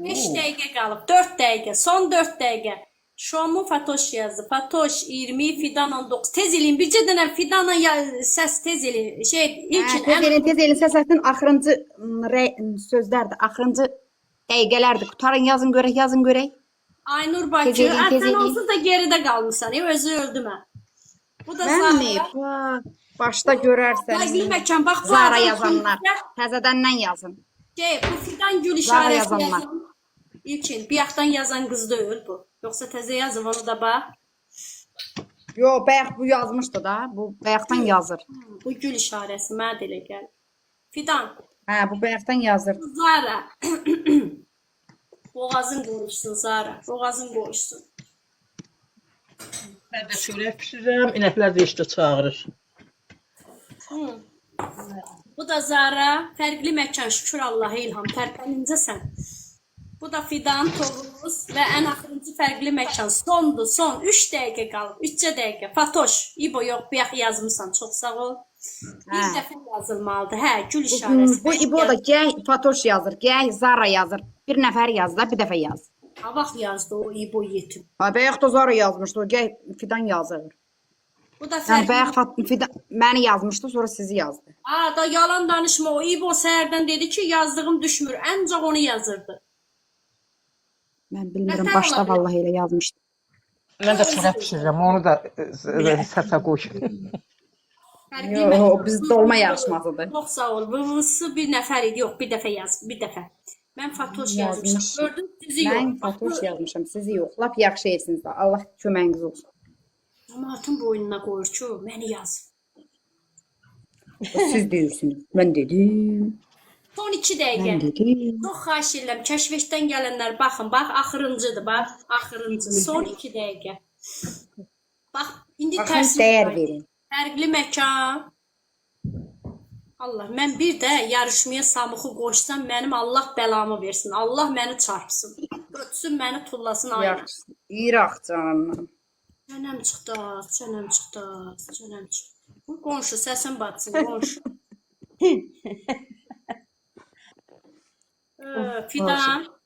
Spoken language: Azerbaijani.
5 Oo. dəqiqə qalıb. 4 dəqiqə. Son 4 dəqiqə. Şomu Fatoş yazdı. Fatoş 20, Fidan 19. Tez eləyin. Bircə dənə Fidanla səs tez eləyin. İlkin Tez elin səs atın. Axırıncı sözlərdir. Axırıncı dəqiqələrdir. Qutarın, yazın görək, yazın görək. Aynur Bakı. Tez eləyin, tez Sən eləyin. onsuz da geridə qalmısan. Özü öldümə. Bu da Mən mi? Zara. Başda görərsən. Fərqli məkan. Bax bu Zara adam yazanlar. kimsə- Təzədəndən yazın. Bu Fidan gül Zara işarəsi yazanlar. yazan. İlkin. Bayaqdan yazan qız deyil bu. Yoxsa təzə yazıb onu da bax. Yo, bayaq bu yazmışdı da. Bu bayaqdan yazır. Bu gül işarəsi mənə də elə gəlir. Fidan. Hə, bu bayaqdan yazır. Zara. Boğazın qoruşsun Zara. Boğazın qoruşsun. Mən də çörək pişirirəm, inəklər də işdə çağırır. Bu da Zara. Fərqli məkan. Şükür Allaha İlham. Tərpənincəsən. Bu da Fidan, Tovuz və ən axırıncı fərqli məkan. Sondur, son. 3 dəqiqə qalıb. 3 dəqiqə. Fatoş. İbo yox, bayaq yazmısan. Çox sağ ol. Bir dəfə yazılmalıdır. Hə, gül işarəsi. Bu İbo da gəh Fatoş yazır, gəh Zara yazır. Bir nəfər yazdı, bir dəfə yaz. Ha vaxt yazdı o İbo yetim. Ha, bayaq da Zara yazmışdı, o gəh Fidan yazır. Bu da Yəni fərqli. bayaq Fidan məni yazmışdı, sonra sizi yazdı. Da yalan danışma. O İbo səhərdən dedi ki, yazdığım düşmür. Ancaq onu yazırdı. Mən bilmirəm, Nəfər başda olabilir. vallahi elə yazmışdı. Mən də çörək pişirirəm, onu da səsə qoy. Fərqli Yo, məkan. biz dolma yarışmasıdır. Çox sağ ol. Bu bir nəfər idi. Yox, bir dəfə yaz. Bir dəfə. Mən Fatoş yazmışam. Gördün, sizi yox. Mən Fatoş yazmışam, sizi yox. Lap yaxşı etsiniz də. Allah köməyiniz olsun. Cəmaatın boynuna qoyur ki, məni yaz. Siz deyirsiniz. Mən dedim. Son 2 dəqiqə. Mən dedim. Çox xahiş edirəm. Kəşfeşdən gələnlər baxın. Bax, axırıncıdır. Bax, axırıncı. Son 2 dəqiqə. Bax, indi Baxın, tərs dəyər verin. Fərqli məkan. Allah, mən bir də yarışmaya Samuxu qoşsam, mənim Allah bəlamı versin. Allah məni çarpsın. Ötsün, məni tullasın ayına. Yaxşı. İraq canım. Çənəm çıxdı, çənəm çıxdı, çənəm çıxdı. Bu qonşu, səsin batsın, qonşu. Fidan.